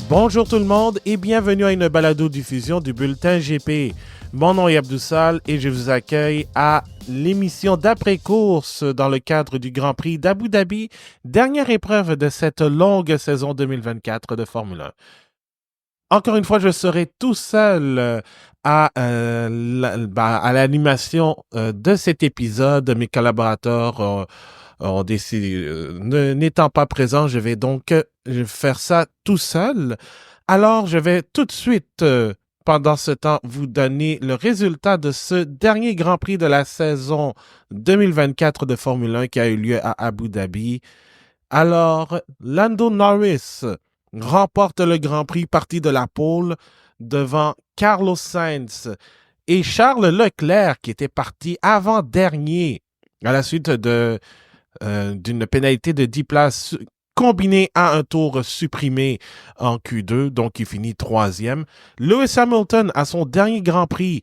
Bonjour tout le monde et bienvenue à une balado-diffusion du Bulletin GP. Mon nom est Abdoussal et je vous accueille à l'émission d'après-course dans le cadre du Grand Prix d'Abu Dhabi, dernière épreuve de cette longue saison 2024 de Formule 1. Encore une fois, je serai tout seul à l'animation de cet épisode. Mes collaborateurs ont décidé, n'étant pas présents, je vais donc faire ça tout seul. Alors, je vais tout de suite, pendant ce temps, vous donner le résultat de ce dernier Grand Prix de la saison 2024 de Formule 1 qui a eu lieu à Abu Dhabi. Alors, Lando Norris remporte le Grand Prix parti de la pole devant Carlos Sainz et Charles Leclerc qui était parti avant-dernier à la suite d'une pénalité de 10 places combinée à un tour supprimé en Q2, donc il finit troisième. Lewis Hamilton a son dernier Grand Prix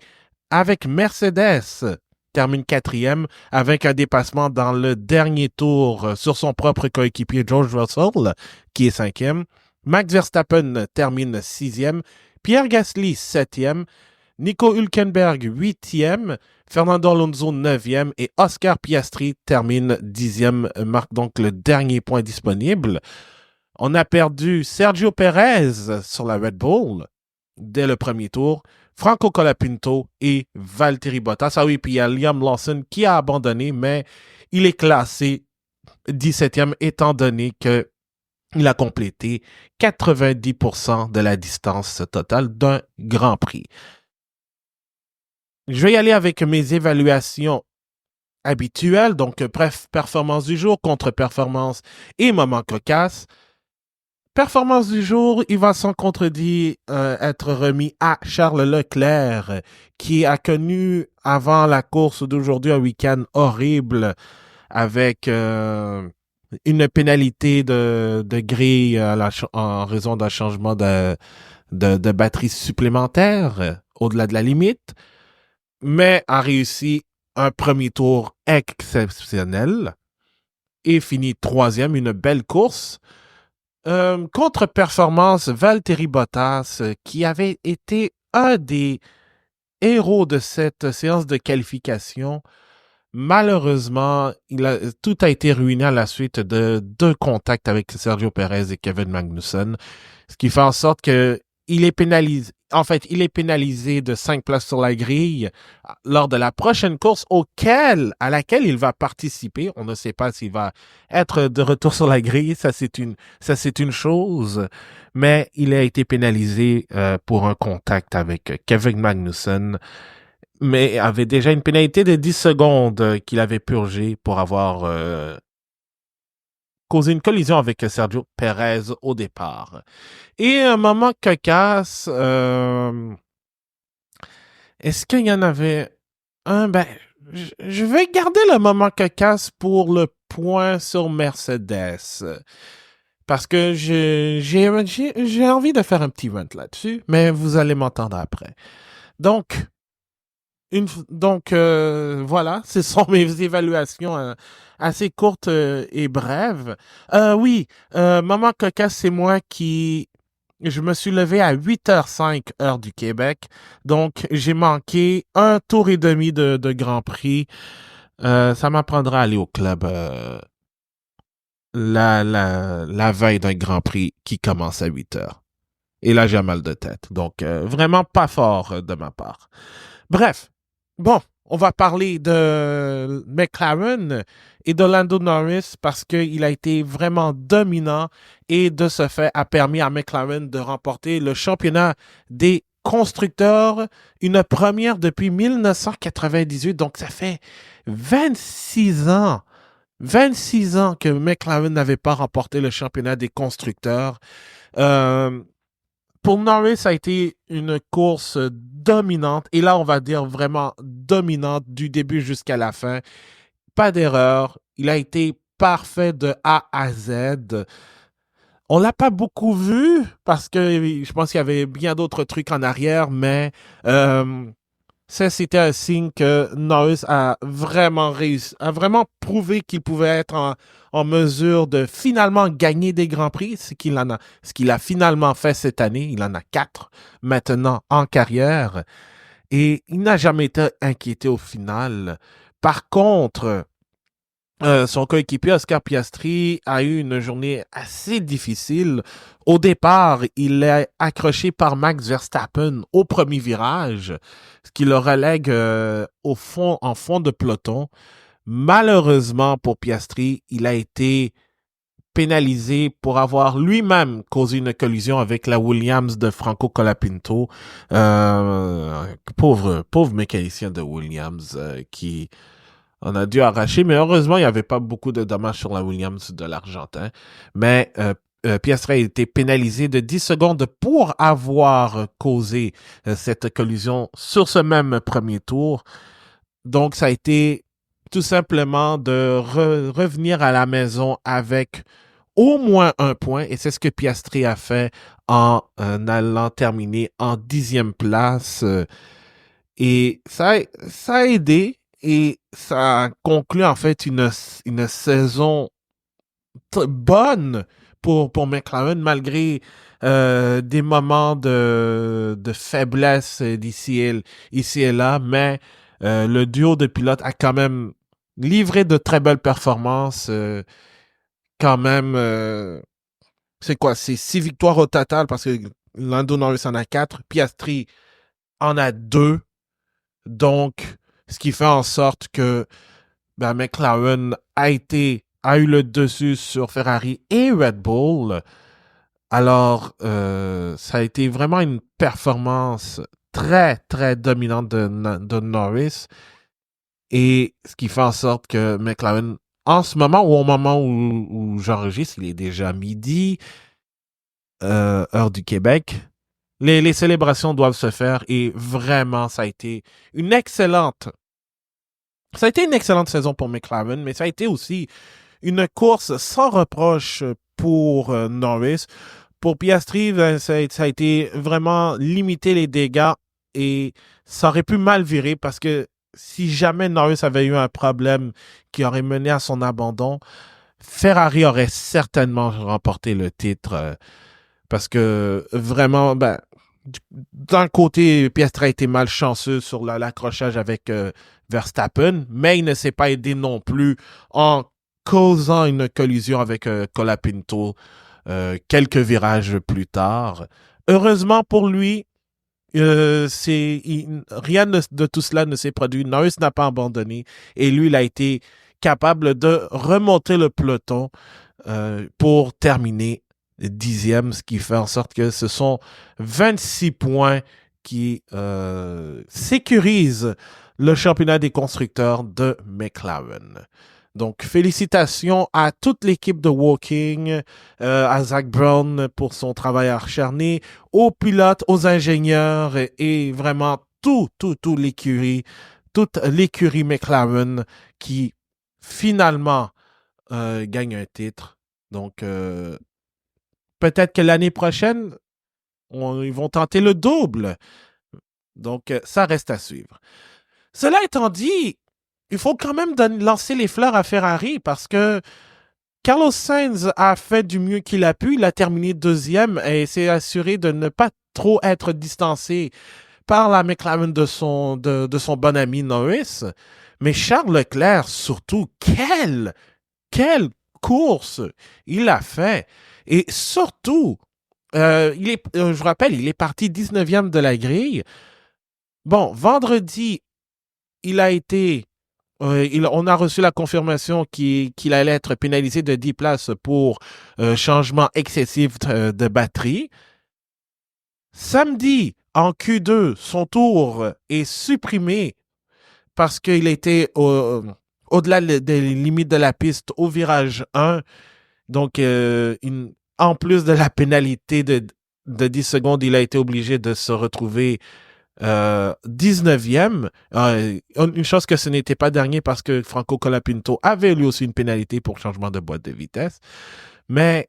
avec Mercedes termine quatrième avec un dépassement dans le dernier tour sur son propre coéquipier George Russell, qui est cinquième. Max Verstappen termine sixième. Pierre Gasly, septième. Nico Hülkenberg, huitième. Fernando Alonso, neuvième. Et Oscar Piastri termine dixième, marque donc le dernier point disponible. On a perdu Sergio Perez sur la Red Bull dès le premier tour. Franco Colapinto et Valtteri Bottas. Ah oui, puis il y a Liam Lawson qui a abandonné, mais il est classé 17e étant donné qu'il a complété 90% de la distance totale d'un Grand Prix. Je vais y aller avec mes évaluations habituelles, donc performance du jour, contre-performance et moment cocasse. Performance du jour, il va sans contredit être remis à Charles Leclerc, qui a connu avant la course d'aujourd'hui un week-end horrible avec une pénalité de grille en raison d'un changement de batterie supplémentaire au-delà de la limite, mais a réussi un premier tour exceptionnel et finit troisième, une belle course. Contre-performance, Valtteri Bottas, qui avait été un des héros de cette séance de qualification. Malheureusement, tout a été ruiné à la suite de deux contacts avec Sergio Perez et Kevin Magnussen, ce qui fait en sorte que il est pénalisé. En fait, il est pénalisé de 5 places sur la grille lors de la prochaine course à laquelle il va participer. On ne sait pas s'il va être de retour sur la grille. Ça, c'est une chose. Mais il a été pénalisé pour un contact avec Kevin Magnussen, mais avait déjà une pénalité de 10 secondes qu'il avait purgée pour avoir causé une collision avec Sergio Perez au départ. Et un moment cocasse, est-ce qu'il y en avait un? Ben, je vais garder le moment cocasse pour le point sur Mercedes. Parce que j'ai envie de faire un petit rant là-dessus, mais vous allez m'entendre après. Donc, voilà, ce sont mes évaluations assez courtes et brèves. Oui, Maman Cocasse, c'est moi je me suis levé à 8h05 heure du Québec. Donc, j'ai manqué un tour et demi de Grand Prix. Ça m'apprendra à aller au club la veille d'un Grand Prix qui commence à 8h. Et là, j'ai mal de tête. Donc, vraiment pas fort de ma part. Bref, bon, on va parler de McLaren et de Lando Norris parce qu'il a été vraiment dominant et de ce fait a permis à McLaren de remporter le championnat des constructeurs, une première depuis 1998. Donc, ça fait 26 ans. 26 ans que McLaren n'avait pas remporté le championnat des constructeurs. Pour Norris, ça a été une course dominante. Et là, on va dire vraiment dominante du début jusqu'à la fin. Pas d'erreur. Il a été parfait de A à Z. On l'a pas beaucoup vu parce que je pense qu'il y avait bien d'autres trucs en arrière, mais ça, c'était un signe que Norris a vraiment réussi, a vraiment prouvé qu'il pouvait être en mesure de finalement gagner des grands prix, ce qu'il a finalement fait cette année. Il en a 4 maintenant en carrière et il n'a jamais été inquiété au final. Par contre, son coéquipier Oscar Piastri a eu une journée assez difficile. Au départ, il est accroché par Max Verstappen au premier virage, ce qui le relègue en fond de peloton. Malheureusement pour Piastri, il a été pénalisé pour avoir lui-même causé une collision avec la Williams de Franco Colapinto. Pauvre mécanicien de Williams qui on a dû arracher, mais heureusement, il n'y avait pas beaucoup de dommages sur la Williams de l'Argentin. Mais Piastri a été pénalisé de 10 secondes pour avoir causé cette collision sur ce même premier tour. Donc, ça a été tout simplement de revenir à la maison avec au moins un point. Et c'est ce que Piastri a fait en allant terminer en 10e place. Et ça a aidé et ça a conclu en fait une saison bonne pour McLaren malgré des moments de faiblesse ici et là, mais le duo de pilotes a quand même livré de très belles performances. Quand même, c'est quoi? C'est 6 victoires au total parce que Lando Norris en a 4, Piastri en a 2. Donc, ce qui fait en sorte que McLaren a eu le dessus sur Ferrari et Red Bull. Alors, ça a été vraiment une performance très, très dominante de Norris. Et ce qui fait en sorte que McLaren, en ce moment ou au moment où j'enregistre, il est déjà midi, heure du Québec. Les célébrations doivent se faire et vraiment, une excellente ça a été une excellente saison pour McLaren, mais ça a été aussi une course sans reproche pour Norris. Pour Piastri, ça a été vraiment limiter les dégâts et ça aurait pu mal virer parce que si jamais Norris avait eu un problème qui aurait mené à son abandon, Ferrari aurait certainement remporté le titre parce que vraiment, d'un côté, Piastri a été malchanceux sur l'accrochage avec Verstappen, mais il ne s'est pas aidé non plus en causant une collision avec Colapinto quelques virages plus tard. Heureusement pour lui, rien de tout cela ne s'est produit. Norris n'a pas abandonné et lui, il a été capable de remonter le peloton pour terminer 10e, ce qui fait en sorte que ce sont 26 points qui sécurisent le championnat des constructeurs de McLaren. Donc, félicitations à toute l'équipe de Woking, à Zach Brown pour son travail acharné, aux pilotes, aux ingénieurs et vraiment toute l'écurie McLaren qui finalement gagne un titre. Donc, peut-être que l'année prochaine, ils vont tenter le double. Donc, ça reste à suivre. Cela étant dit, il faut quand même lancer les fleurs à Ferrari parce que Carlos Sainz a fait du mieux qu'il a pu. Il a terminé 2e et s'est assuré de ne pas trop être distancé par la McLaren de son bon ami Norris. Mais Charles Leclerc, surtout, quelle course il a fait. Et surtout, je vous rappelle, il est parti 19e de la grille. Bon, vendredi, on a reçu la confirmation qu'il allait être pénalisé de 10 places pour changement excessif de batterie. Samedi, en Q2, son tour est supprimé parce qu'il était au-delà des limites de la piste au virage 1. Donc, en plus de la pénalité de 10 secondes, il a été obligé de se retrouver 19e. Une chose que ce n'était pas dernier parce que Franco Colapinto avait lui aussi une pénalité pour changement de boîte de vitesse. Mais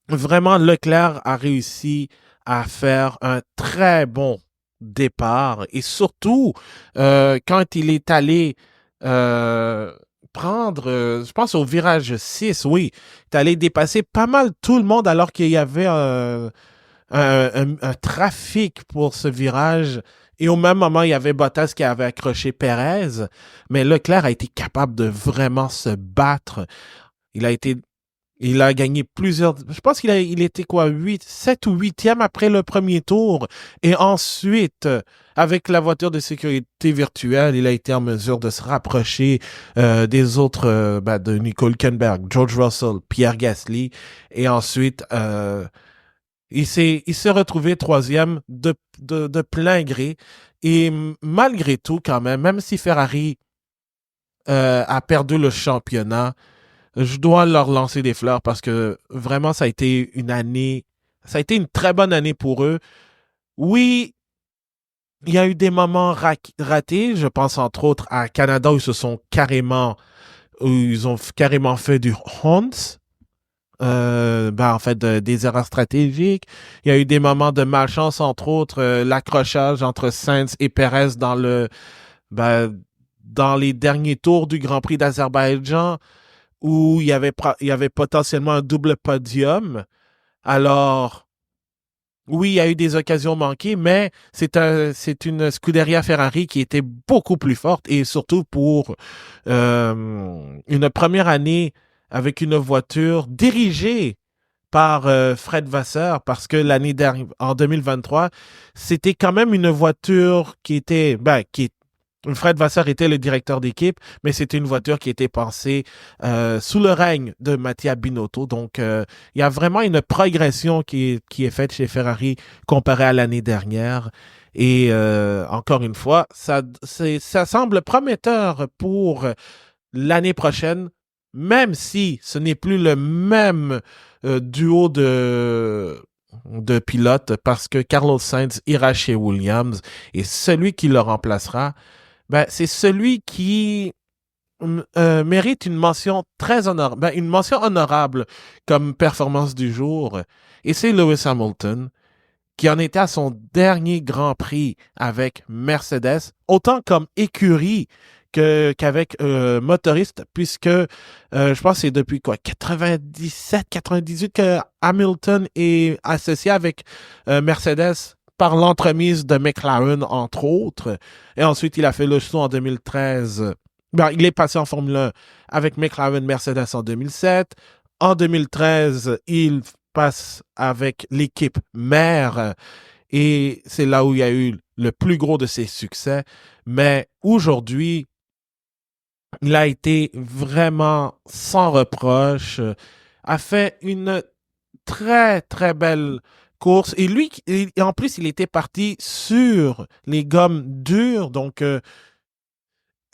vraiment, Leclerc a réussi à faire un très bon départ. Et surtout, quand il est allé euh, prendre, je pense au virage 6, oui, il est allé dépasser pas mal tout le monde alors qu'il y avait un trafic pour ce virage. Et au même moment, il y avait Bottas qui avait accroché Perez. Mais Leclerc a été capable de vraiment se battre. Il a été il a gagné plusieurs. Je pense il était quoi, 7 ou 8e après le premier tour. Et ensuite, avec la voiture de sécurité virtuelle, il a été en mesure de se rapprocher des autres, de Nico Hülkenberg, George Russell, Pierre Gasly. Et ensuite, il s'est retrouvé troisième de plein gré. Et malgré tout, quand même, même si Ferrari a perdu le championnat, je dois leur lancer des fleurs parce que vraiment, ça a été une très bonne année pour eux. Oui, il y a eu des moments ratés. Je pense entre autres à Canada où où ils ont carrément fait du Hunt. En fait, des erreurs stratégiques. Il y a eu des moments de malchance, entre autres, l'accrochage entre Sainz et Perez ben, dans les derniers tours du Grand Prix d'Azerbaïdjan où il y avait potentiellement un double podium. Alors, oui, il y a eu des occasions manquées, mais c'est une Scuderia Ferrari qui était beaucoup plus forte et surtout pour une première année avec une voiture dirigée par Fred Vasseur parce que l'année dernière, en 2023, c'était quand même une voiture Fred Vasseur était le directeur d'équipe, mais c'était une voiture qui était pensée sous le règne de Mattia Binotto. Donc, il y a vraiment une progression qui est faite chez Ferrari comparée à l'année dernière. Et encore une fois, ça semble prometteur pour l'année prochaine, même si ce n'est plus le même duo de pilotes parce que Carlos Sainz ira chez Williams et celui qui le remplacera, c'est celui qui mérite une mention très honorable, une mention honorable comme performance du jour. Et c'est Lewis Hamilton qui en était à son dernier Grand Prix avec Mercedes, autant comme écurie qu'avec motoriste, puisque je pense que c'est depuis quoi, 97, 98 que Hamilton est associé avec Mercedes par l'entremise de McLaren, entre autres. Et ensuite, il a fait le saut en 2013. Il est passé en Formule 1 avec McLaren Mercedes en 2007. En 2013, il passe avec l'équipe mère et c'est là où il y a eu le plus gros de ses succès. Mais aujourd'hui, il a été vraiment sans reproche, a fait une très, très belle course. Et lui, en plus, il était parti sur les gommes dures, donc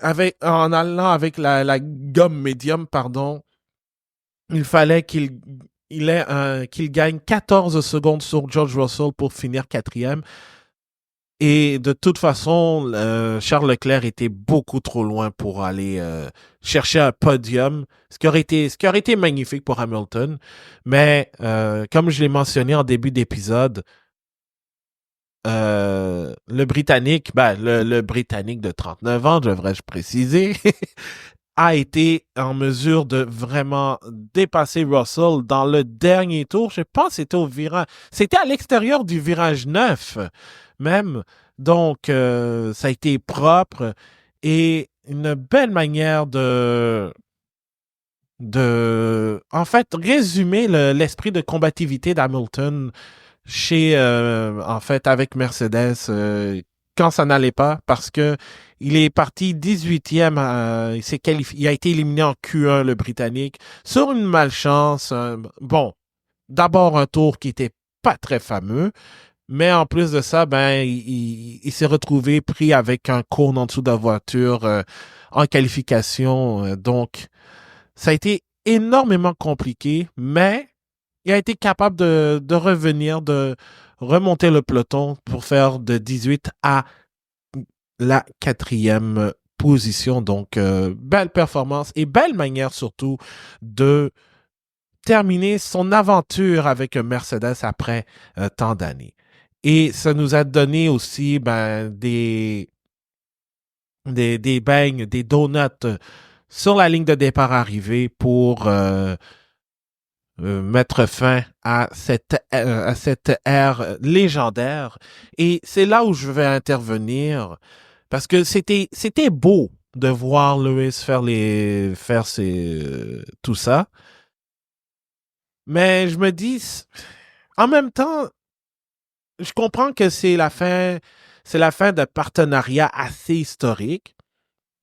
en allant avec la gomme médium, pardon, il fallait qu'il gagne 14 secondes sur George Russell pour finir quatrième. Et de toute façon, Charles Leclerc était beaucoup trop loin pour aller chercher un podium, ce qui aurait été magnifique pour Hamilton. Mais comme je l'ai mentionné en début d'épisode, le Britannique, le Britannique de 39 ans, devrais-je préciser, a été en mesure de vraiment dépasser Russell dans le dernier tour. Je pense que c'était à l'extérieur du virage 9 même. Donc, ça a été propre et une belle manière en fait, résumer l'esprit de combativité d'Hamilton en fait, avec Mercedes, quand ça n'allait pas, parce que il est parti 18e, il s'est qualifié, il a été éliminé en Q1, le Britannique, sur une malchance. D'abord un tour qui était pas très fameux, mais en plus de ça, il s'est retrouvé pris avec un cône en dessous de la voiture en qualification. Donc, ça a été énormément compliqué, mais il a été capable de revenir, de remonter le peloton pour faire de 18 à la quatrième position. Donc, belle performance et belle manière surtout de terminer son aventure avec Mercedes après tant d'années. Et ça nous a donné aussi des beignes, des donuts sur la ligne de départ arrivée pour mettre fin à cette ère légendaire. Et c'est là où je vais intervenir parce que c'était beau de voir Lewis tout ça. Mais je me dis, en même temps, je comprends que c'est la fin de partenariat assez historique,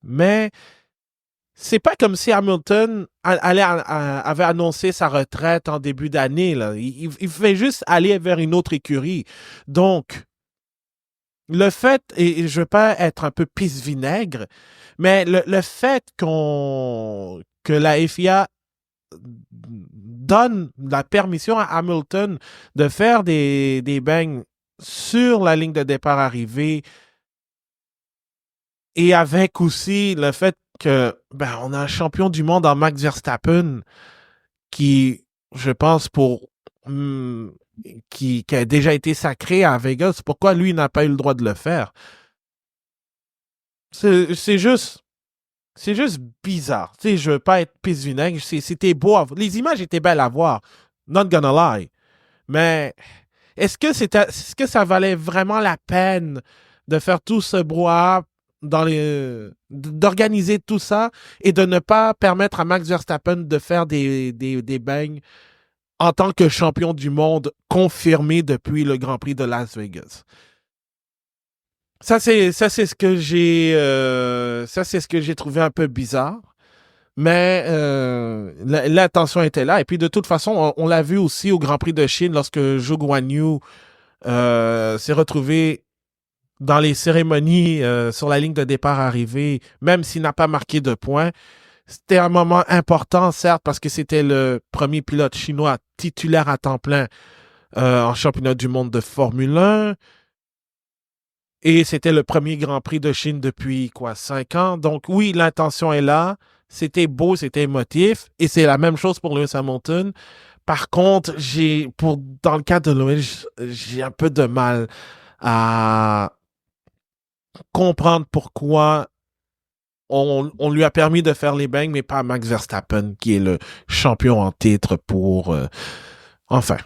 mais c'est pas comme si Hamilton avait annoncé sa retraite en début d'année. Là. Il fait juste aller vers une autre écurie. Donc, le fait, et je veux pas être un peu pisse-vinaigre, mais le fait que la FIA donne la permission à Hamilton de faire des bangs sur la ligne de départ arrivée et avec aussi le fait que on a un champion du monde en Max Verstappen qui, je pense, hum, qui a déjà été sacré à Vegas. Pourquoi lui n'a pas eu le droit de le faire? C'est juste. C'est juste bizarre. Tu sais, je veux pas être pisse vinaigre. C'était beau. Les images étaient belles à voir. Not gonna lie. Mais est-ce que ça valait vraiment la peine de faire tout ce brouhaha d'organiser tout ça et de ne pas permettre à Max Verstappen de faire des bangs en tant que champion du monde confirmé depuis le Grand Prix de Las Vegas? Ça c'est ce que j'ai trouvé un peu bizarre. Mais l'intention était là. Et puis de toute façon, on l'a vu aussi au Grand Prix de Chine lorsque Zhou Guanyu s'est retrouvé dans les cérémonies sur la ligne de départ arrivée, même s'il n'a pas marqué de points. C'était un moment important, certes, parce que c'était le premier pilote chinois titulaire à temps plein en championnat du monde de Formule 1. Et c'était le premier Grand Prix de Chine depuis, 5 ans. Donc oui, l'intention est là. C'était beau, c'était émotif. Et c'est la même chose pour Lewis Hamilton. Par contre, dans le cas de Lewis, j'ai un peu de mal à comprendre pourquoi on lui a permis de faire les bangs, mais pas Max Verstappen, qui est le champion en titre enfin.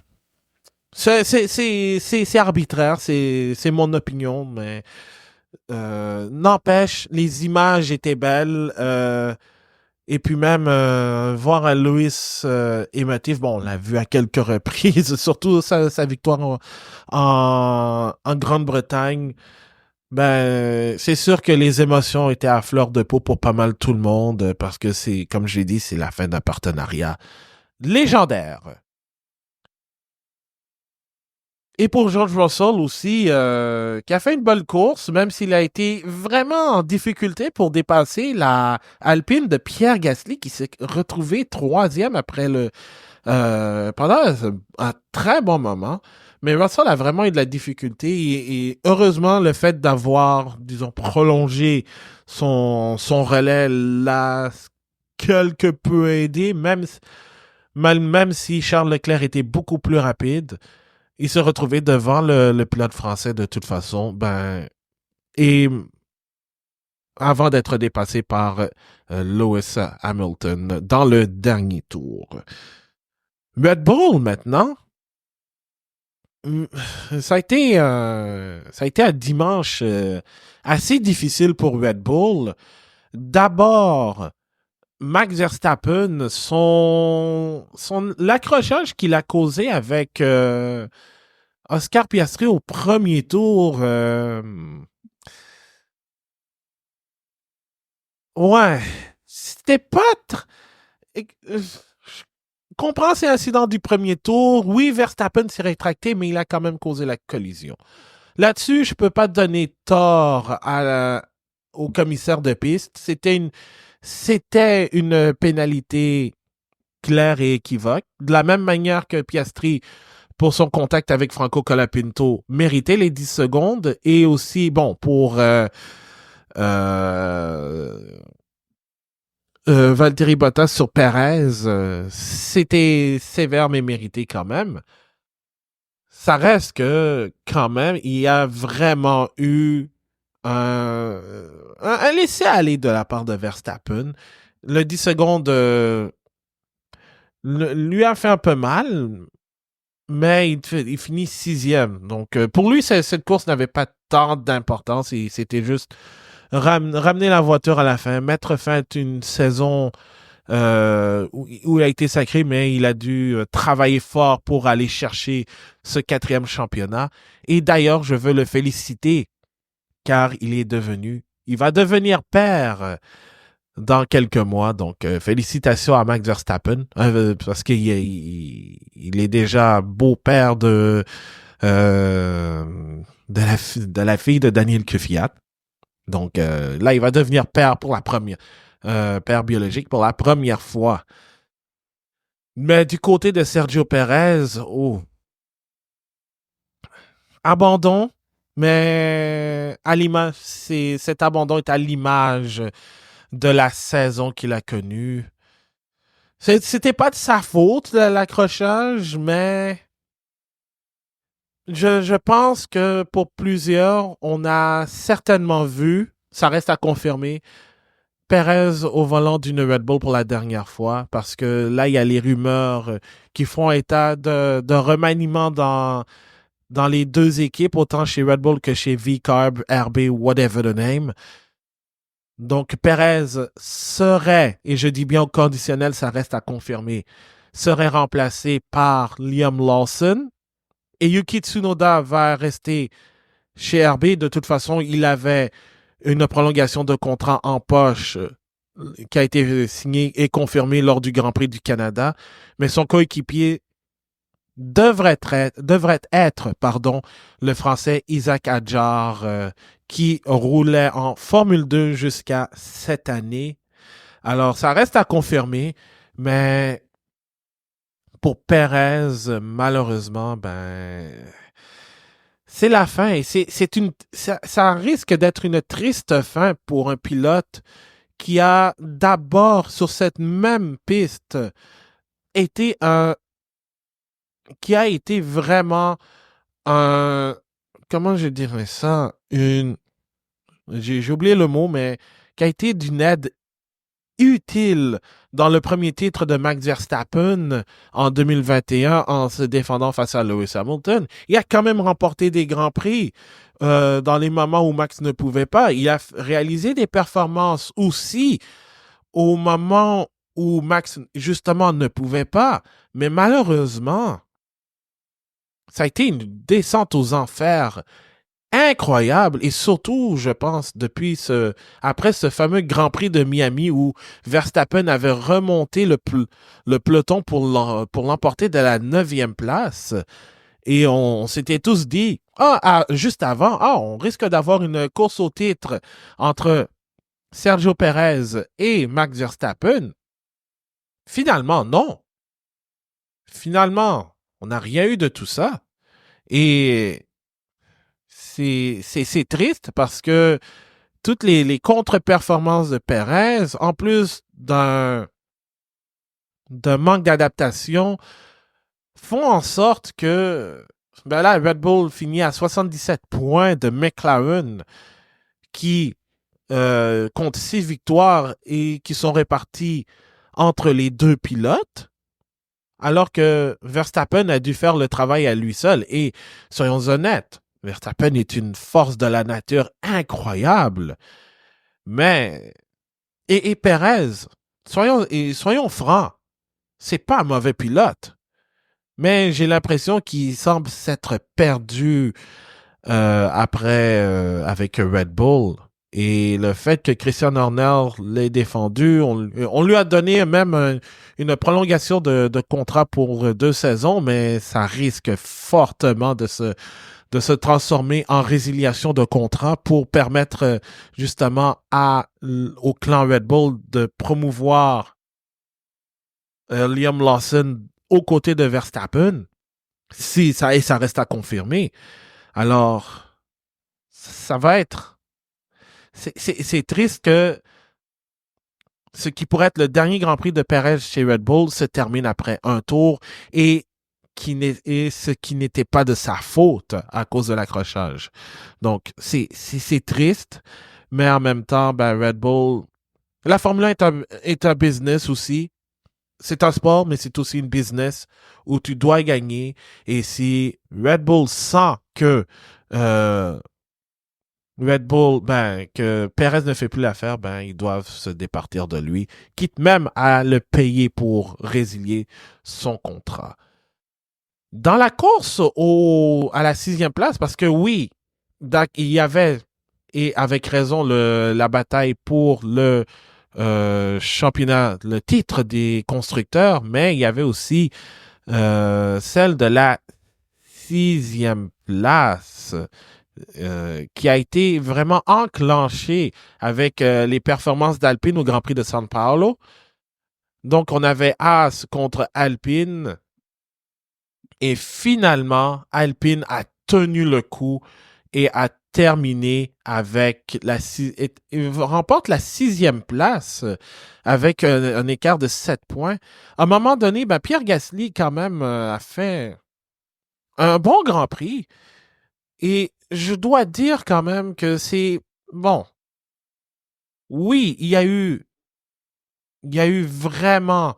C'est arbitraire, c'est mon opinion, mais n'empêche, les images étaient belles. Et puis même voir un Lewis émotif, bon, on l'a vu à quelques reprises, surtout sa victoire en Grande-Bretagne. C'est sûr que les émotions étaient à fleur de peau pour pas mal tout le monde, parce que comme je l'ai dit, c'est la fin d'un partenariat légendaire. Et pour George Russell aussi, qui a fait une bonne course, même s'il a été vraiment en difficulté pour dépasser la Alpine de Pierre Gasly, qui s'est retrouvé troisième pendant un très bon moment. Mais Russell a vraiment eu de la difficulté et heureusement, le fait d'avoir, disons, prolongé son relais l'a quelque peu aidé, même si Charles Leclerc était beaucoup plus rapide. Il se retrouvait devant le pilote français de toute façon, et avant d'être dépassé par Lewis Hamilton dans le dernier tour. Red Bull maintenant, hum, ça a été un dimanche assez difficile pour Red Bull. D'abord, Max Verstappen, l'accrochage qu'il a causé avec Oscar Piastri au premier tour, ouais, c'était pas je comprends ces incidents du premier tour. Oui, Verstappen s'est rétracté, mais il a quand même causé la collision. Là-dessus, je peux pas donner tort au commissaire de piste. C'était une pénalité claire et équivoque. De la même manière que Piastri, pour son contact avec Franco Colapinto, méritait les 10 secondes. Et aussi, bon, pour Valtteri Bottas sur Perez, c'était sévère mais mérité quand même. ça reste que, quand même, il y a vraiment eu un, un laisser-aller de la part de Verstappen. Le 10 secondes lui a fait un peu mal, mais il finit sixième. Donc, pour lui, cette course n'avait pas tant d'importance. C'était juste ramener la voiture à la fin, mettre fin à une saison où il a été sacré, mais il a dû travailler fort pour aller chercher ce quatrième championnat. Et d'ailleurs, je veux le féliciter car il va devenir père dans quelques mois. Donc, félicitations à Max Verstappen parce qu'il est déjà beau-père de la fille de Daniel Kvyat. Donc, là, il va devenir père pour la première père biologique pour la première fois. Mais du côté de Sergio Perez, abandon, mais cet abandon est à l'image de la saison qu'il a connue. C'était pas de sa faute, l'accrochage, mais je pense que pour plusieurs, on a certainement vu, ça reste à confirmer, Perez au volant d'une Red Bull pour la dernière fois, parce que là, il y a les rumeurs qui font état de remaniement dans les deux équipes, autant chez Red Bull que chez V-Carb, RB, whatever the name. Donc, Perez serait, et je dis bien au conditionnel, ça reste à confirmer, serait remplacé par Liam Lawson. Et Yuki Tsunoda va rester chez RB. De toute façon, il avait une prolongation de contrat en poche qui a été signée et confirmée lors du Grand Prix du Canada. Mais son coéquipier devrait être le Français Isaac Hadjar, qui roulait en Formule 2 jusqu'à cette année. Alors, ça reste à confirmer, mais pour Perez, malheureusement, c'est la fin. Et ça risque d'être une triste fin pour un pilote qui a d'abord, sur cette même piste, été qui a été vraiment un, comment je dirais ça, j'ai oublié le mot, mais qui a été d'une aide utile dans le premier titre de Max Verstappen en 2021 en se défendant face à Lewis Hamilton. Il a quand même remporté des grands prix dans les moments où Max ne pouvait pas. Il a réalisé des performances aussi au moment où Max justement ne pouvait pas. Mais malheureusement, ça a été une descente aux enfers incroyable et surtout, je pense, après ce fameux Grand Prix de Miami où Verstappen avait remonté le peloton pour l'emporter de la 9e place et on s'était tous dit, juste avant, on risque d'avoir une course au titre entre Sergio Perez et Max Verstappen. Finalement, non. Finalement, on n'a rien eu de tout ça. Et c'est triste parce que toutes les contre-performances de Perez, en plus d'un manque d'adaptation, font en sorte que là, Red Bull finit à 77 points de McLaren qui compte 6 victoires et qui sont réparties entre les deux pilotes, alors que Verstappen a dû faire le travail à lui seul. Et soyons honnêtes, Verstappen est une force de la nature incroyable. Mais, et Perez, soyons francs, c'est pas un mauvais pilote. Mais j'ai l'impression qu'il semble s'être perdu avec Red Bull. Et le fait que Christian Horner l'ait défendu, on lui a donné même une prolongation de contrat pour 2 saisons, mais ça risque fortement de se transformer en résiliation de contrat pour permettre justement au clan Red Bull de promouvoir Liam Lawson aux côtés de Verstappen. Et ça reste à confirmer. Alors, ça va être... C'est triste que ce qui pourrait être le dernier Grand Prix de Perez chez Red Bull se termine après un tour et ce qui n'était pas de sa faute à cause de l'accrochage. Donc, c'est triste, mais en même temps, ben, Red Bull, la Formule 1 est un business aussi. C'est un sport, mais c'est aussi une business où tu dois gagner. Et si Red Bull sent que euh, Red Bull, ben, que Perez ne fait plus l'affaire, ben, ils doivent se départir de lui, quitte même à le payer pour résilier son contrat. Dans la course à la 6e place, parce que oui, il y avait, et avec raison, la bataille pour le championnat, le titre des constructeurs, mais il y avait aussi celle de la 6e place qui a été vraiment enclenchée avec les performances d'Alpine au Grand Prix de São Paulo. Donc, on avait Haas contre Alpine. Et finalement, Alpine a tenu le coup et a terminé avec il remporte la 6e place avec un écart de 7 points. À un moment donné, ben, Pierre Gasly, quand même, a fait un bon Grand Prix. Et je dois dire quand même que c'est bon. Oui, il y a eu vraiment.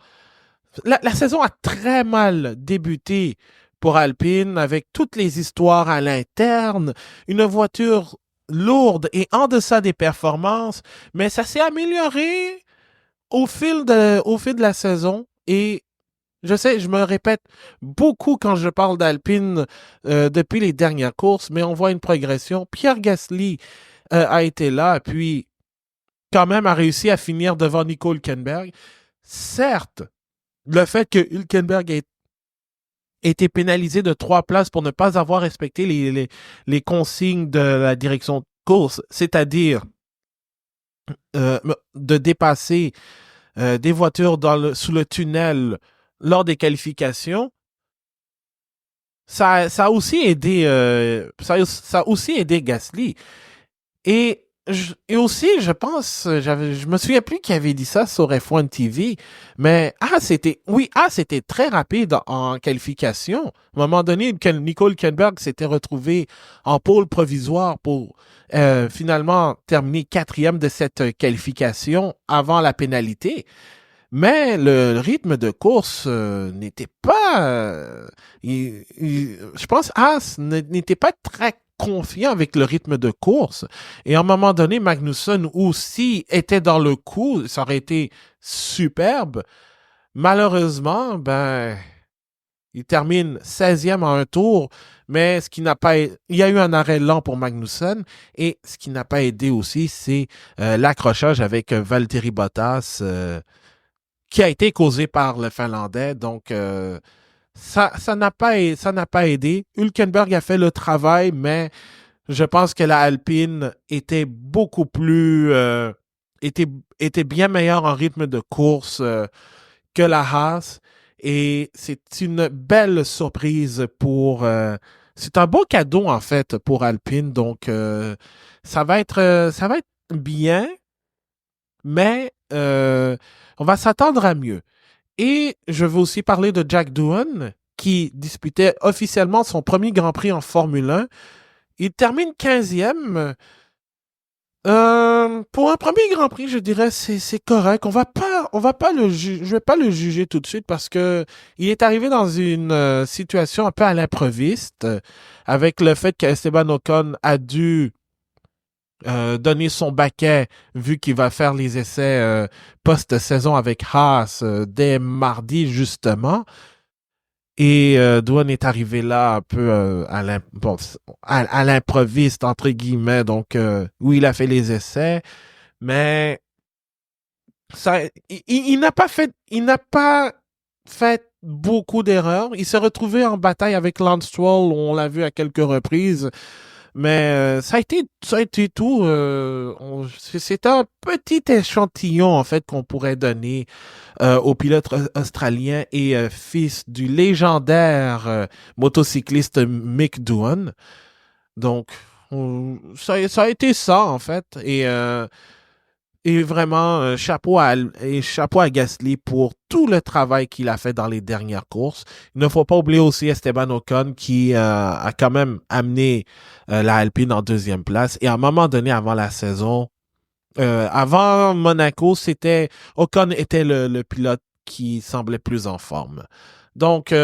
La saison a très mal débuté pour Alpine avec toutes les histoires à l'interne, une voiture lourde et en deçà des performances, mais ça s'est amélioré au fil de la saison et je sais, je me répète beaucoup quand je parle d'Alpine depuis les dernières courses, mais on voit une progression. Pierre Gasly a été là, puis quand même a réussi à finir devant Nico Hülkenberg. Certes, le fait que Hülkenberg ait été pénalisé de 3 places pour ne pas avoir respecté les consignes de la direction de course, c'est-à-dire de dépasser des voitures sous le tunnel lors des qualifications, ça a aussi aidé, ça a aussi aidé Gasly. Et aussi, je pense, je me souviens plus qui avait dit ça sur F1 TV, mais c'était très rapide en qualification. À un moment donné, Nico Hülkenberg s'était retrouvé en pôle provisoire pour finalement terminer 4e de cette qualification avant la pénalité. Mais le rythme de course n'était pas... je pense Haas n'était pas très confiant avec le rythme de course. Et à un moment donné, Magnussen aussi était dans le coup. Ça aurait été superbe. Malheureusement, ben, il termine 16e en un tour, mais ce qui n'a pas... Il y a eu un arrêt lent pour Magnussen. Et ce qui n'a pas aidé aussi, c'est l'accrochage avec Valtteri Bottas qui a été causé par le Finlandais. Donc, ça n'a pas aidé. Hülkenberg a fait le travail, mais je pense que la Alpine était beaucoup plus... était, était bien meilleure en rythme de course que la Haas. Et c'est une belle surprise pour... c'est un beau cadeau, en fait, pour Alpine. Donc, ça va être bien, mais on va s'attendre à mieux. Et je veux aussi parler de Jack Doohan, qui disputait officiellement son premier Grand Prix en Formule 1. Il termine 15e. Pour un premier Grand Prix, je dirais c'est correct. On va pas je vais pas le juger tout de suite parce que il est arrivé dans une situation un peu à l'improviste avec le fait qu'Esteban Ocon a dû donner son baquet vu qu'il va faire les essais post-saison avec Haas dès mardi justement. Et Doohan est arrivé là un peu à l'improviste, entre guillemets. Donc, oui, il a fait les essais, mais ça, il n'a pas fait beaucoup d'erreurs. Il s'est retrouvé en bataille avec Lance Stroll, on l'a vu à quelques reprises. Mais ça a été tout. C'est un petit échantillon en fait qu'on pourrait donner au pilote australien et fils du légendaire motocycliste Mick Doohan. Donc ça a été ça en fait. Et vraiment, chapeau à Gasly pour tout le travail qu'il a fait dans les dernières courses. Il ne faut pas oublier aussi Esteban Ocon qui a quand même amené la Alpine en deuxième place. Et à un moment donné, avant la saison, avant Monaco, Ocon était le pilote qui semblait plus en forme. Donc,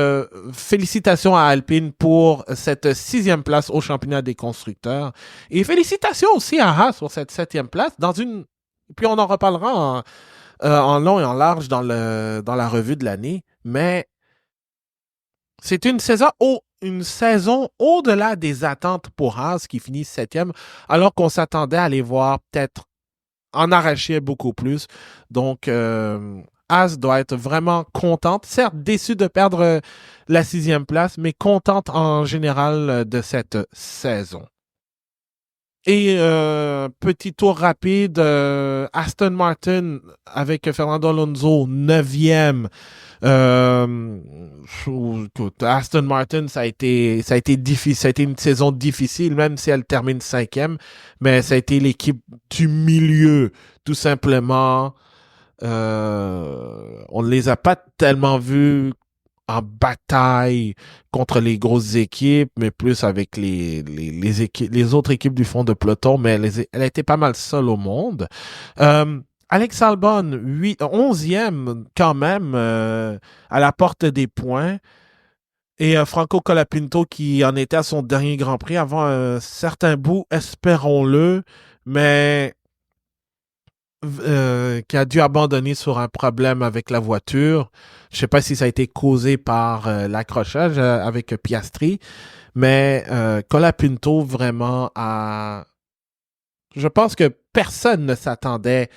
félicitations à Alpine pour cette 6e place au championnat des constructeurs. Et félicitations aussi à Haas pour cette 7e place puis on en reparlera en long et en large dans la revue de l'année. Mais c'est une saison au-delà des attentes pour Haas qui finit 7e, alors qu'on s'attendait à les voir peut-être en arracher beaucoup plus. Donc, Haas doit être vraiment contente, certes déçue de perdre la 6e place, mais contente en général de cette saison. Et petit tour rapide, Aston Martin avec Fernando Alonso, 9e. Aston Martin, ça a été difficile, ça a été une saison difficile, même si elle termine 5e, mais ça a été l'équipe du milieu, tout simplement. On ne les a pas tellement vus en bataille contre les grosses équipes, mais plus avec les autres équipes du fond de peloton, mais elle a été pas mal seule au monde. Alex Albon, 11e quand même, à la porte des points. Et Franco Colapinto qui en était à son dernier Grand Prix avant un certain bout, espérons-le, mais qui a dû abandonner sur un problème avec la voiture. Je ne sais pas si ça a été causé par l'accrochage avec Piastri, mais Colapinto vraiment a... Je pense que personne ne s'attendait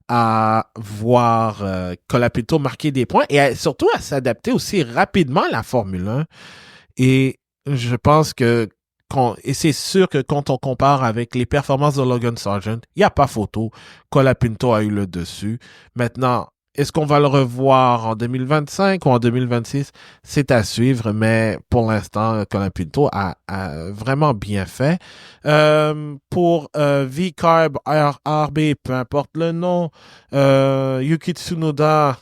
à voir Colapinto marquer des points et surtout à s'adapter aussi rapidement à la Formule 1. Et je pense que et c'est sûr que quand on compare avec les performances de Logan Sargent, il n'y a pas photo. Colapinto a eu le dessus. Maintenant, est-ce qu'on va le revoir en 2025 ou en 2026? C'est à suivre, mais pour l'instant, Colapinto a vraiment bien fait. Pour V-Carb, RB, peu importe le nom, Yuki Tsunoda,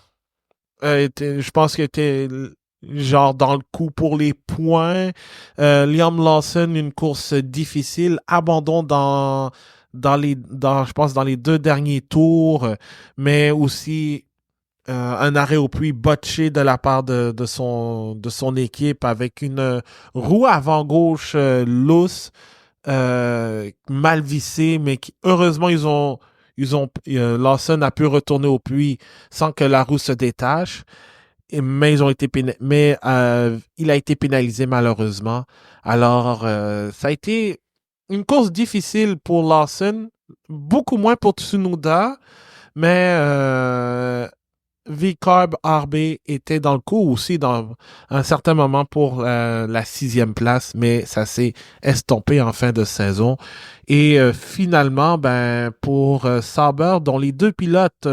je pense qu'il était genre dans le coup pour les points. Liam Lawson, une course difficile, abandon je pense dans les 2 derniers tours, mais aussi un arrêt au puits botché de la part de son équipe avec une roue avant gauche lousse, mal vissée, mais heureusement Lawson a pu retourner au puits sans que la roue se détache. Mais il a été pénalisé malheureusement. Alors, ça a été une course difficile pour Lawson, beaucoup moins pour Tsunoda, mais V-Carb RB était dans le coup aussi dans un certain moment pour la 6e place, mais ça s'est estompé en fin de saison. Et finalement, pour Sauber, dont les 2 pilotes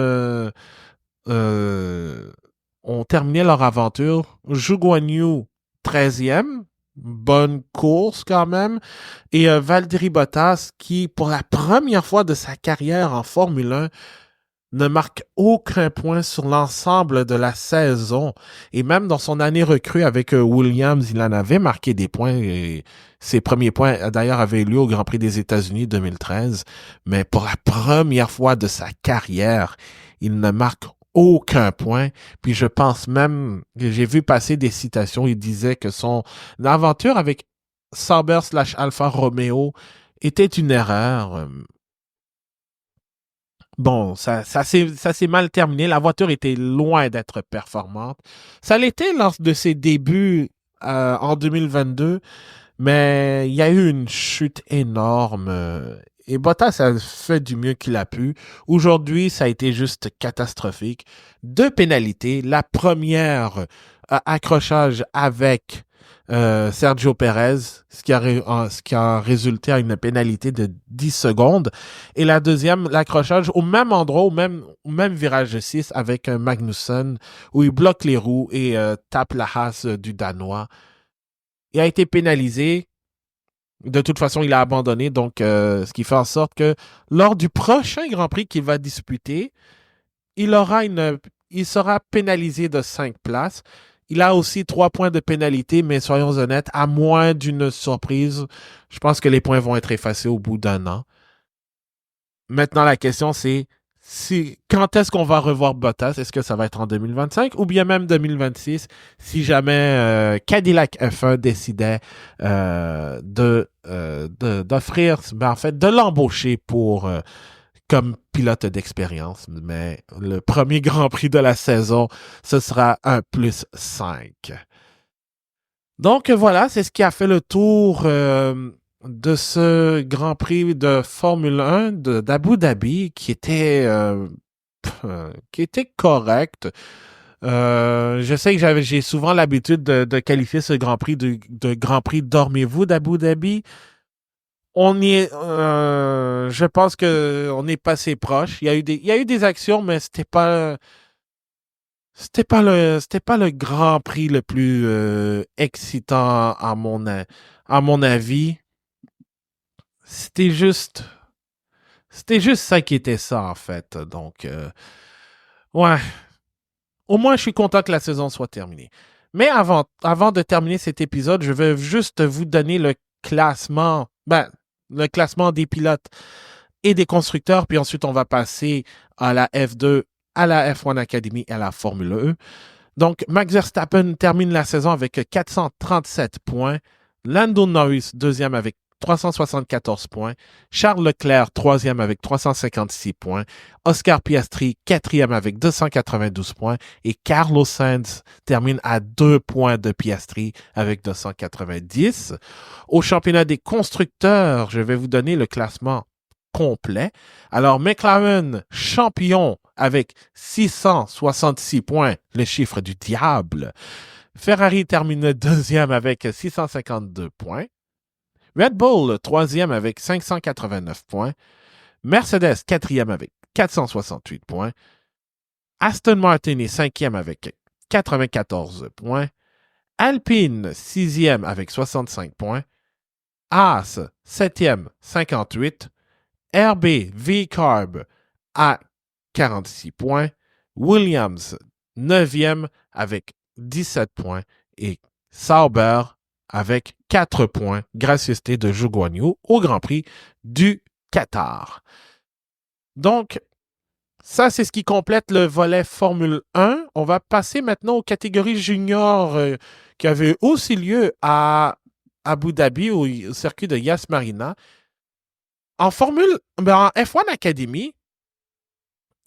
ont terminé leur aventure. Zhou Guanyu, 13e. Bonne course quand même. Et Valtteri Bottas, qui, pour la première fois de sa carrière en Formule 1, ne marque aucun point sur l'ensemble de la saison. Et même dans son année recrue avec Williams, il en avait marqué des points. Et ses premiers points, d'ailleurs, avaient eu lieu au Grand Prix des États-Unis 2013. Mais pour la première fois de sa carrière, il ne marque aucun point. Puis je pense même, j'ai vu passer des citations, il disait que son aventure avec Sauber / Alfa Romeo était une erreur. Bon, ça s'est mal terminé. La voiture était loin d'être performante. Ça l'était lors de ses débuts en 2022, mais il y a eu une chute énorme. Et Bottas a fait du mieux qu'il a pu. Aujourd'hui, ça a été juste catastrophique. 2 pénalités. La première, accrochage avec Sergio Perez, ce qui a résulté à une pénalité de 10 secondes. Et la deuxième, l'accrochage au même endroit, au même virage 6 avec Magnussen, où il bloque les roues et tape la Haas du Danois. Il a été pénalisé. De toute façon, il a abandonné, donc ce qui fait en sorte que lors du prochain Grand Prix qu'il va disputer, il sera pénalisé de 5 places. Il a aussi 3 points de pénalité, mais soyons honnêtes, à moins d'une surprise, je pense que les points vont être effacés au bout d'un an. Maintenant, la question, c'est quand est-ce qu'on va revoir Bottas? Est-ce que ça va être en 2025 ou bien même 2026 si jamais Cadillac F1 décidait d'offrir, en fait, de l'embaucher comme pilote d'expérience. Mais le premier Grand Prix de la saison, ce sera un +5. Donc voilà, c'est ce qui a fait le tour de ce Grand Prix de Formule 1 d'Abu Dhabi qui était correct. Je sais que j'ai souvent l'habitude de qualifier ce Grand Prix de Grand Prix Dormez-vous d'Abu Dhabi. Je pense que on est passé proche. Il y a eu des actions, mais c'était pas le Grand Prix le plus excitant à mon avis. C'était juste, c'était juste ça qui était ça en fait. Donc, ouais. Au moins, je suis content que la saison soit terminée. Mais avant de terminer cet épisode, je vais juste vous donner le classement des pilotes et des constructeurs, puis ensuite on va passer à la F2, à la F1 Academy et à la Formule E. Donc, Max Verstappen termine la saison avec 437 points. Lando Norris, deuxième avec 374 points. Charles Leclerc, troisième avec 356 points. Oscar Piastri, quatrième avec 292 points. Et Carlos Sainz termine à 2 points de Piastri avec 290. Au championnat des constructeurs, je vais vous donner le classement complet. Alors, McLaren, champion avec 666 points, le chiffre du diable. Ferrari termine deuxième avec 652 points. Red Bull, troisième avec 589 points. Mercedes, quatrième avec 468 points. Aston Martin est cinquième avec 94 points. Alpine, sixième avec 65 points. Haas, septième, 58. RB V-Carb à 46 points. Williams, 9e avec 17 points. Et Sauber avec 4 points, gracieuseté de Zhou Guanyu au Grand Prix du Qatar. Donc, ça, c'est ce qui complète le volet Formule 1. On va passer maintenant aux catégories juniors qui avaient aussi lieu à Abu Dhabi, au circuit de Yas Marina. En F1 Academy,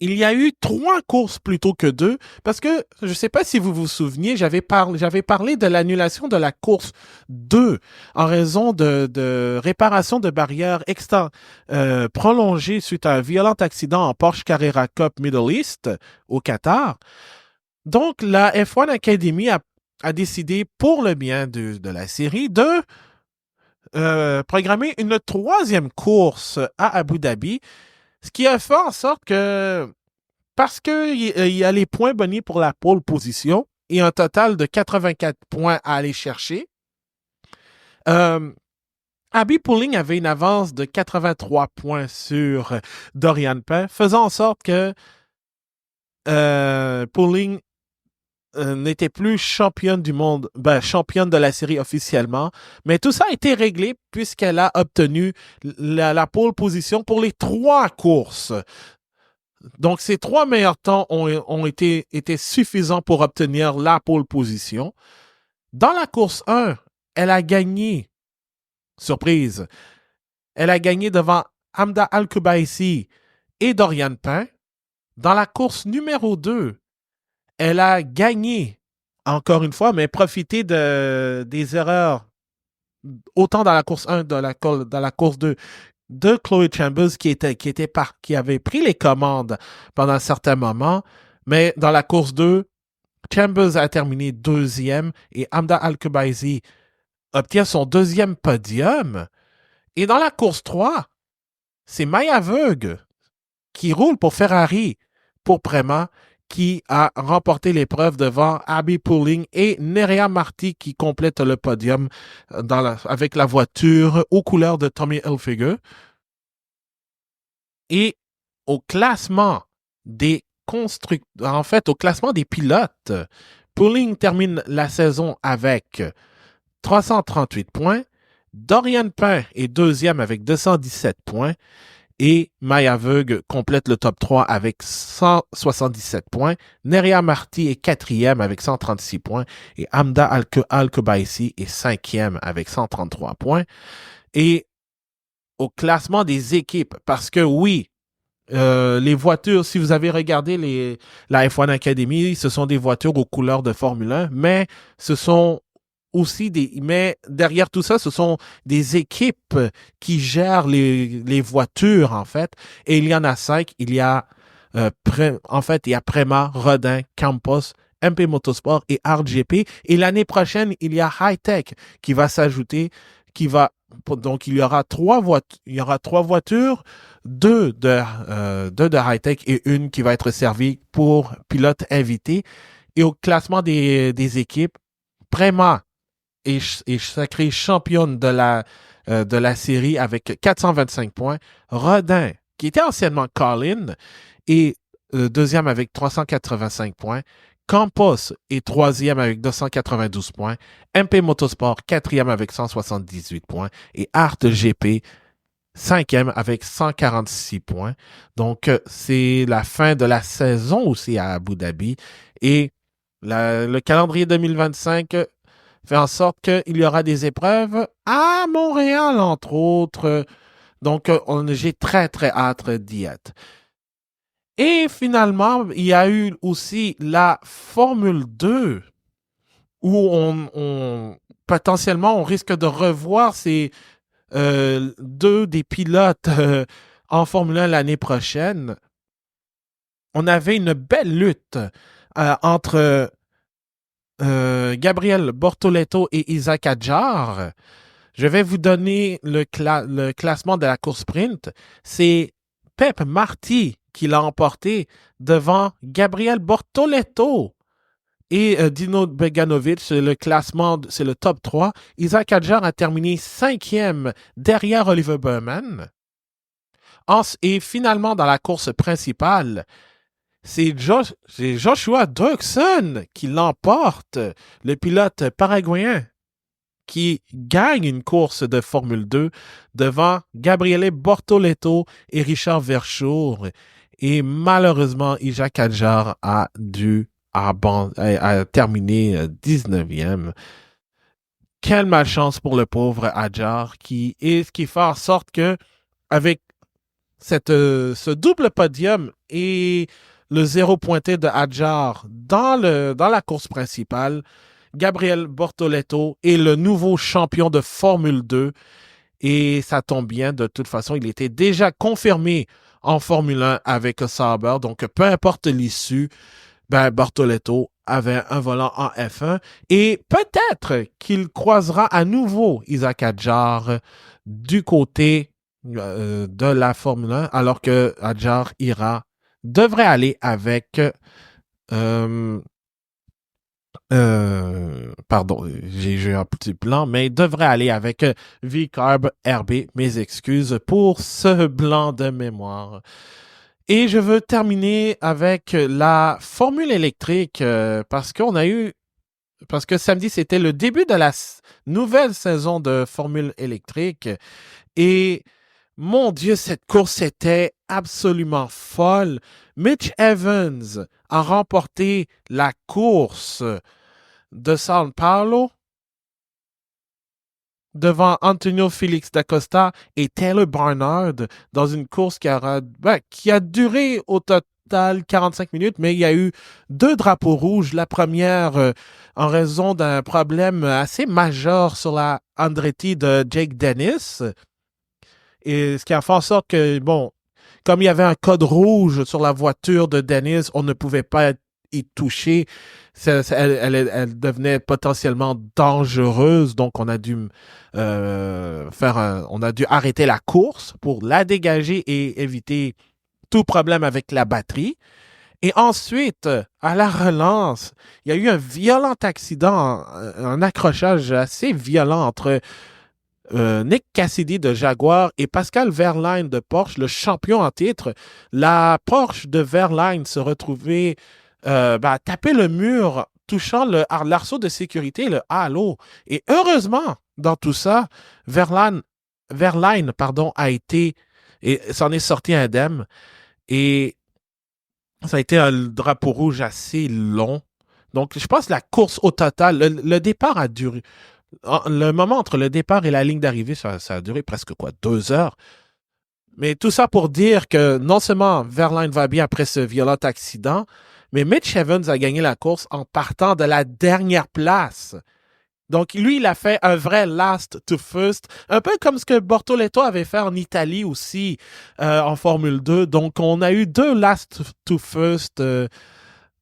il y a eu 3 courses plutôt que 2, parce que, je ne sais pas si vous vous souveniez, j'avais parlé de l'annulation de la course 2 en raison de réparation de barrières prolongées suite à un violent accident en Porsche Carrera Cup Middle East au Qatar. Donc, la F1 Academy a décidé, pour le bien de la série, de programmer une 3e course à Abu Dhabi, ce qui a fait en sorte que, parce qu'il y a les points bonus pour la pole position et un total de 84 points à aller chercher, Abby Pulling avait une avance de 83 points sur Dorian Pain, faisant en sorte que Pulling n'était plus championne du monde, championne de la série officiellement, mais tout ça a été réglé puisqu'elle a obtenu la pole position pour les 3 courses. Donc, ces 3 meilleurs temps ont été suffisants pour obtenir la pole position. Dans la course 1, elle a gagné, surprise, elle a gagné devant Hamda Al-Kubaisi et Dorian Pain. Dans la course numéro 2, elle a gagné, encore une fois, mais profité des erreurs, autant dans la course 1 que dans la course 2, de Chloe Chambers qui avait pris les commandes pendant un certain moment. Mais dans la course 2, Chambers a terminé 2e et Hamda Al-Kubaisi obtient son 2e podium. Et dans la course 3, c'est Maya Veugue qui roule pour Ferrari, pour Prema, qui a remporté l'épreuve devant Abby Pulling et Nerea Marti qui complète le podium avec la voiture aux couleurs de Tommy Hilfiger. Et au classement des au classement des pilotes, Pulling termine la saison avec 338 points. Dorian Pain est deuxième avec 217 points. Et Maya Veug complète le top 3 avec 177 points. Nerea Marti est quatrième avec 136 points. Et Hamda Al-Kubaisi est cinquième avec 133 points. Et au classement des équipes, parce que oui, les voitures, si vous avez regardé la F1 Academy, ce sont des voitures aux couleurs de Formule 1, mais ce sont aussi mais derrière tout ça, ce sont des équipes qui gèrent les voitures, en fait. Et il y en a 5. Il y a Prema, Rodin, Campos, MP Motorsport et RGP. Et l'année prochaine, il y a High-Tech qui va s'ajouter, donc il y aura trois voitures, deux de High-Tech et une qui va être servie pour pilotes invités. Et au classement des équipes, Prema est sacrée championne de la série avec 425 points. Rodin, qui était anciennement Colin, est deuxième avec 385 points. Campos est troisième avec 292 points. MP Motorsport, quatrième avec 178 points. Et Art GP, cinquième avec 146 points. Donc, c'est la fin de la saison aussi à Abu Dhabi. Et le calendrier 2025 fait en sorte qu'il y aura des épreuves à Montréal, entre autres. Donc, j'ai très, très hâte d'y être. Et finalement, il y a eu aussi la Formule 2 où potentiellement, on risque de revoir ces deux des pilotes en Formule 1 l'année prochaine. On avait une belle lutte entre Gabriel Bortoleto et Isaac Hadjar. Je vais vous donner le classement de la course sprint. C'est Pep Marti qui l'a emporté devant Gabriel Bortoleto et Dino Beganovic. Le classement, c'est le top 3. Isaac Hadjar a terminé 5e derrière Oliver Burman. Et finalement, dans la course principale, c'est Joshua Dirksen qui l'emporte, le pilote paraguayen qui gagne une course de Formule 2 devant Gabriele Bortoleto et Richard Verschoor. Et malheureusement, Isaac Hadjar a terminé 19e. Quelle malchance pour le pauvre Hadjar qui fait en sorte que avec ce double podium et le 0 pointé de Hadjar dans la course principale, Gabriel Bortoleto est le nouveau champion de Formule 2 et ça tombe bien, de toute façon, il était déjà confirmé en Formule 1 avec Sauber, donc peu importe l'issue, Bortoleto avait un volant en F1 et peut-être qu'il croisera à nouveau Isaac Hadjar du côté de la Formule 1 alors que Hadjar devrait aller avec pardon, j'ai eu un petit blanc, mais il devrait aller avec V-Carb RB. Mes excuses pour ce blanc de mémoire. Et je veux terminer avec la formule électrique parce que samedi, c'était le début de la nouvelle saison de Formule électrique. Et mon Dieu, cette course était absolument folle. Mitch Evans a remporté la course de São Paulo devant Antonio Félix da Costa et Taylor Barnard dans une course qui a duré au total 45 minutes, mais il y a eu 2 drapeaux rouges. La première en raison d'un problème assez majeur sur la Andretti de Jake Dennis. Et ce qui a fait en sorte que, comme il y avait un code rouge sur la voiture de Dennis, on ne pouvait pas y toucher. Elle devenait potentiellement dangereuse, donc on a dû arrêter la course pour la dégager et éviter tout problème avec la batterie. Et ensuite, à la relance, il y a eu un violent accident, un accrochage assez violent entre Nick Cassidy de Jaguar et Pascal Wehrlein de Porsche, le champion en titre. La Porsche de Wehrlein se retrouvait taper le mur, touchant l'arceau de sécurité, le halo. Et heureusement, dans tout ça, Wehrlein a été, et s'en est sorti indemne. Et ça a été un drapeau rouge assez long. Donc, je pense que la course au total, le départ a duré. Le moment entre le départ et la ligne d'arrivée, ça a duré presque 2 heures. Mais tout ça pour dire que non seulement Wehrlein va bien après ce violent accident, mais Mitch Evans a gagné la course en partant de la dernière place. Donc, lui, il a fait un vrai last to first, un peu comme ce que Bortoleto avait fait en Italie aussi, en Formule 2. Donc, on a eu 2 last to first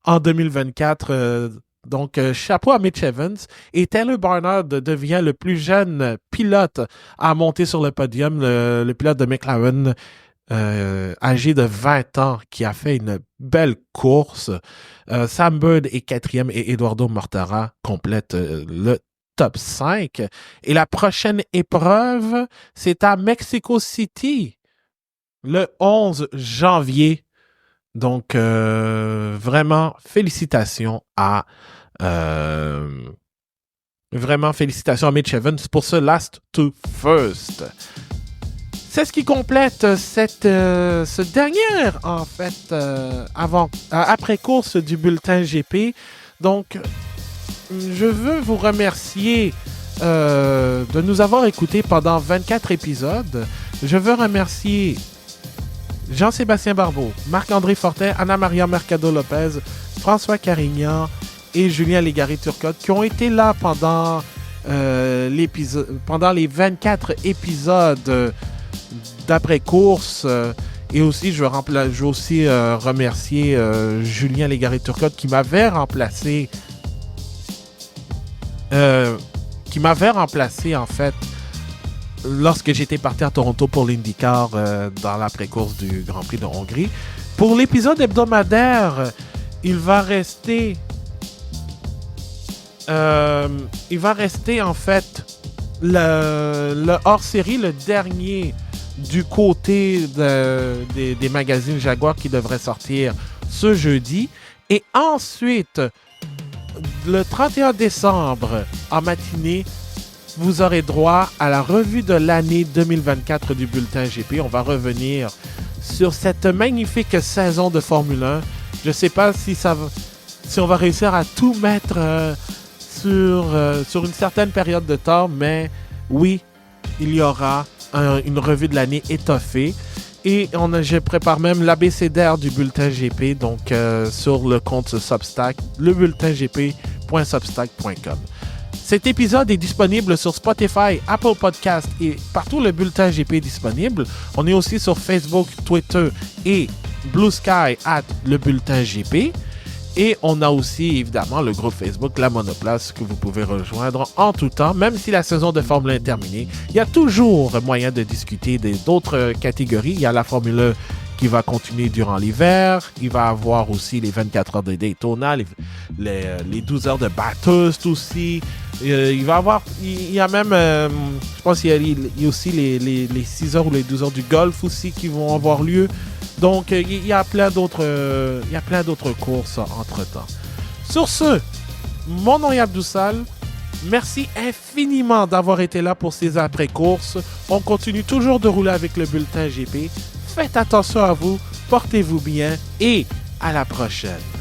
en 2024. Donc, chapeau à Mitch Evans. Et Taylor Barnard devient le plus jeune pilote à monter sur le podium, le pilote de McLaren, âgé de 20 ans, qui a fait une belle course. Sam Bird est 4e et Eduardo Mortara complète le top 5. Et la prochaine épreuve, c'est à Mexico City, le 11 janvier. Donc, vraiment, félicitations à Mitch Evans pour ce last to first. C'est ce qui complète ce dernier, en fait, après-course du bulletin GP. Donc, je veux vous remercier de nous avoir écoutés pendant 24 épisodes. Je veux remercier Jean-Sébastien Barbeau, Marc-André Fortin, Anna-Maria Mercado-Lopez, François Carignan et Julien Légaré-Turcotte qui ont été là pendant les 24 épisodes d'après-course. Et aussi, je veux aussi remercier Julien Légaré-Turcotte qui m'avait remplacé en fait lorsque j'étais parti à Toronto pour l'IndyCar dans l'après-course du Grand Prix de Hongrie. Pour l'épisode hebdomadaire, il va rester en fait le hors-série, le dernier du côté des magazines Jaguar qui devrait sortir ce jeudi. Et ensuite, le 31 décembre, en matinée, vous aurez droit à la revue de l'année 2024 du bulletin GP. On va revenir sur cette magnifique saison de Formule 1. Je ne sais pas si on va réussir à tout mettre sur une certaine période de temps, mais oui, il y aura une revue de l'année étoffée. Et je prépare même l'abécédaire du bulletin GP, donc sur le compte Substack, lebulletingp.substack.com. Cet épisode est disponible sur Spotify, Apple Podcasts et partout le bulletin GP est disponible. On est aussi sur Facebook, Twitter et Blue Sky @le bulletin GP. Et on a aussi évidemment le groupe Facebook La Monoplace que vous pouvez rejoindre en tout temps. Même si la saison de Formule 1 est terminée, il y a toujours moyen de discuter d'autres catégories. Il y a la Formule 1 qui va continuer durant l'hiver. Il va y avoir aussi les 24 heures de Daytona, les 12 heures de Bathurst aussi. Il y a même, je pense qu'il y a aussi les 6 heures ou les 12 heures du golf aussi qui vont avoir lieu. Donc, il y a plein d'autres courses entre-temps. Sur ce, mon nom est Abdoussal. Merci infiniment d'avoir été là pour ces après-courses. On continue toujours de rouler avec le bulletin GP. Faites attention à vous, portez-vous bien et à la prochaine.